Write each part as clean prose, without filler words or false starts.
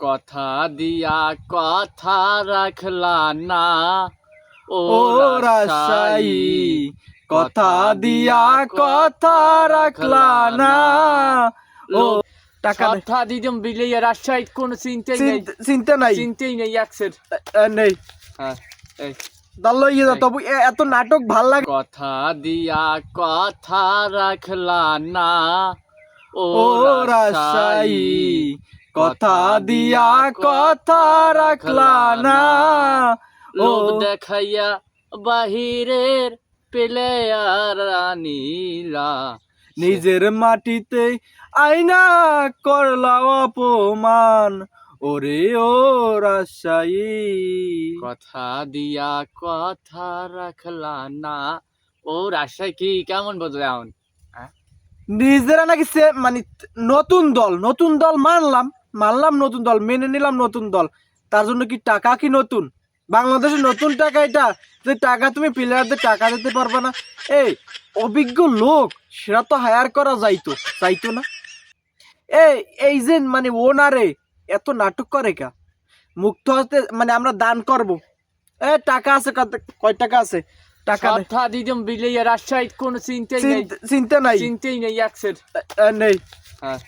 কথা দিয়া কথা রাখলা না ও ও রাজশাহী, রাজশাহী, কথা দিয়া কথা রাখলা না। ও টাকা নেই, কথা দিদম বিলিয়ে রাজশাহী কোনো চিন্তাই নেই, চিন্তা নাই চিন্তাই নেই একসের। নেই হ্যাঁ এই দাল্লো ইয়ে দাও তবু এত নাটক ভাল লাগে। কথা দিয়া কথা রাখলা না ও ও রাজশাহী, রাজশাহী, কথা দিয়া কথা রাখলা না। ও লোভ দেখাইয়া বাহিরের প্লেয়ার আনিলা নিজের মাটিতে আইনা করলা অপমান, ওরে ও রাজশাহী। কথা দিয়া কথা রাখলা না ও রাজশাহী। কি কেমন বোঝে এখন? নিজেরা নাকি মানে নতুন দল মানলাম মানলাম নতুন দল মেনে নিলাম নতুন দল, তার জন্য কি টাকা কি নতুন? বাংলাদেশে নতুন টাকা এটা যে টাকা তুমি প্লেয়ারদের টাকা দিতে পারবে না? এই অভিজ্ঞ লোক সেটা তো হায়ার করা যাইতো না। এই যে মানে ওনারে এত নাটক করে কা? মুক্ত হতে মানে আমরা দান করব, টাকা আছে কয় টাকা আছে? টাকা নেই, কথা দিদম বিলিয়ে রাজশাহী কোনো চিন্তাই নেই, চিন্তা নাই চিন্তাই নেই একসের। নেই হ্যাঁ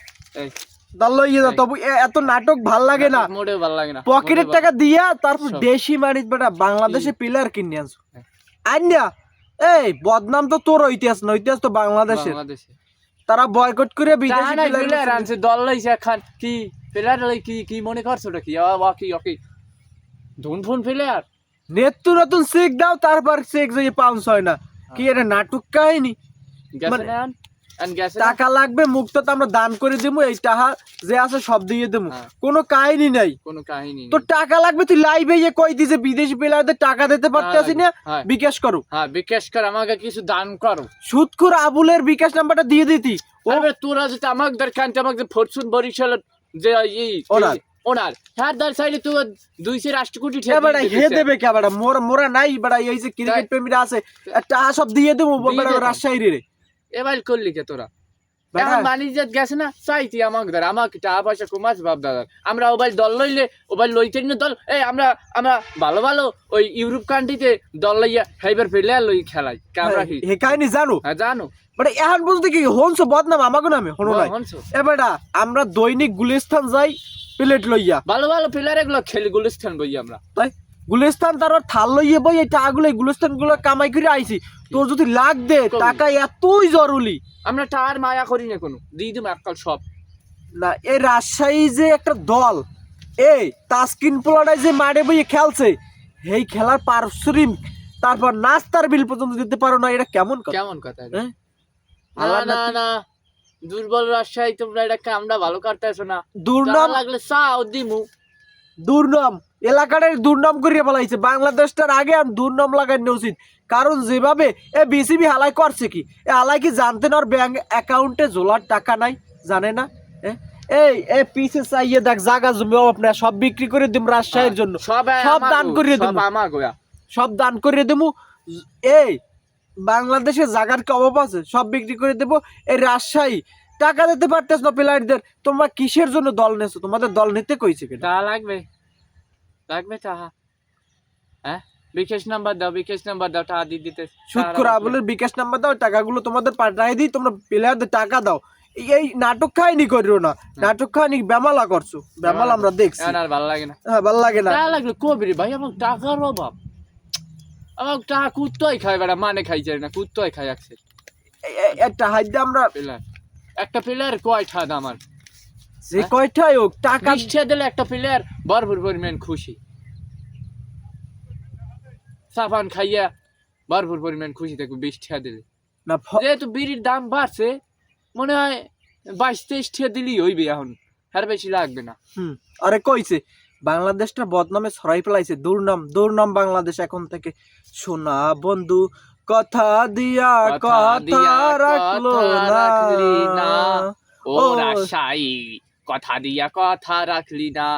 এই দাল্লো ইয়ে দাও তবু এত নাটক ভাল লাগে না। মোটেও ভালো লাগে না। পকেটের টাকা দিয়া তারপর সব। দেশি মারিত বেটা বাংলাদেশে প্লেয়ার কিনে আনছো আইনা। এই বদনাম তো তোর ইতিহাস না, ইতিহাস তো বাংলাদেশের। বাংলাদেশে তারা বয়কট করে বিদেশি প্লেয়ার প্লেয়ার আনছে, দল লইছে খান কি প্লেয়ার লই কি কি মনে করছো ওটা কি ওকি ওকি ধুন ফোন প্লেয়ার নতুন চেক দাও, তারপর চেক যদি পাউন্স হয় না। কি এটা নাটক কাহিনী? গেছে না আন গেছে না। টাকা লাগবে মুক্ত তো আমরা দান করে দেবো, এই টাকা যে আছে সব দিয়ে দেবো, হ্যাঁ। কোনো কাহিনী নাই। কোনো কাহিনী তো নেই। টাকা লাগবে তুই লাইভে গিয়ে কই দিছে বিদেশি প্লেয়ারদের টাকা দিতে পারতেছি না, হ্যাঁ। বিকাশ করো। হ্যাঁ বিকাশ কর, আমাকে কিছু দান করো। সুদখোর আবুলের বিকাশ নাম্বারটা দিয়ে দিতি। আরে তোরা যদি আমাকে দরকার আমাকে ফরচুন বরিশাল যে এই ওনার। ওনার হ্যাঁ দার সাইডে তো 200 রাষ্ট্র কোটি এবারে হে দেবে কে বেটা? মোরা নাই বেটা, এই যে ক্রিকেট প্রেমীরা আছে টাকা সব দিয়ে দেবো বেটা রাজশাহীর রে। এবার করলি কে তোরা? বেটা, এখন বাণিজ্যত গেছে না চাইতি আমাকে ধর, আমাকে টাকা পয়সা কমাস বাপ দাদা। আমরা ওবাই দল লইলে ওবাই লইতে না দল এই আমরা আমরা ভালো ভালো ওই ইউরোপ কান্ট্রিতে দল লইয়া ফাইবার প্লেয়ার লই খেলাই আমরা কি হে কাহিনী জানো? হ্যাঁ জানো। বেটা এখন বলতে কি হনছো বদনাম আমাকে নামে হনো নাই। হনছো? এ বেটা আমরা দৈনিক গুলিস্তান যাই প্লেট লইয়া, ভালো ভালো প্লেয়ার এগুলো খেলি গুলিস্তান বই আমরা। তাই গুলিস্তান তার থাল লইয়ে বই এই টাকাগুলো গুলিস্তান গুলো কামাই করে আইছি। তোর যদি লাগ দে টাকা এতই জরুরি আমরা টার মায়া করি না কোনো, দিয়ে দিম এককাল সব। না এই রাজশাহী যে একটা দল, এই তাসকিন পোলাডায় যে মাঠে বইয়ে খেলছে, এই খেলার পারিশ্রমিক তারপর নাস্তার বিল পর্যন্ত দিতে পারো না, এটা কেমন কথা? কেমন কথা? হ্যাঁ? না না না দুর্বল রাজশাহী তোমরা এটা কামটা ভালো করতেছো না। দুর্নাম লাগলে চাও দিমু। দুর্নাম এলাকাটার দুর্নাম করিয়ে ফেলাইছে, বাংলাদেশটার আগে আর দুর্নাম লাগানো উচিত। কারণ যেভাবে বিসিবি হালাই করছে কি, হালাই কি জানতেন ওর ব্যাংক অ্যাকাউন্টে জোলার টাকা নাই? জানে না? এই পিছে চাইয়ে দেখ জায়গা জমি আপনার সব বিক্রি করে দিম রাজশাহীর জন্য, সব দান করিয়ে দেবো, সব দান করিয়ে দেবো। এই বাংলাদেশে জায়গার কি অভাব আছে? সব বিক্রি করে দেবো। এই রাজশাহী টাকা দিতে পারতেছ না প্লেয়ারদের, তোমরা কিসের জন্য দল নেছো? তোমাদের দল নিতে কইছে কেন? টাকা লাগবে, লাগবে টাকা। হ্যাঁ বিকাশ নাম্বার দাও, বিকাশ নাম্বার দাও, টাকা দিয়ে দিতে। সুদখোর আবুলের বিকাশ নাম্বার দাও, টাকাগুলো তোমাদের পাঠাই দিই, তোমরা প্লেয়ারদের টাকা দাও। এই নাটক খাইনি করিও না, নাটক খাইনি বেমালা করছো, বেমাল আমরা দেখছি। আর ভালো লাগে না। হ্যাঁ ভালো লাগে না। টাকা লাগলে কবি রে ভাই, আমার টাকার অভাব। আমার টাকা কুত্তই খায় বেড়া, মানে খাই যায় না, কুত্তই খাই একসে। একটা হাইদে আমরা প্লেয়ার একটা প্লেয়ার কয়টা আমার যে কয়টাই হোক টাকা 20 টাকা দিলে একটা প্লেয়ার ভরপুর পরিমাণ খুশি। সাফান খাইয়া ভরপুর পরিমাণ খুশি থাকবে 20 টাকা দিলে। না যেহেতু বিড়ির দাম বাড়ছে, মনে হয় 22-23 টাকা দিলেই হইবে এখন, আর বেশি লাগবে না। আরে কইছে বাংলাদেশটা বদনামে ছড়াই ফেলাইছে, দুর্নাম বাংলাদেশ এখন থেকে। শোনা বন্ধু কথা দিয়া কথা রাখলো না ও রাজশাহী, কথা দিয়া কথা রাখলি না।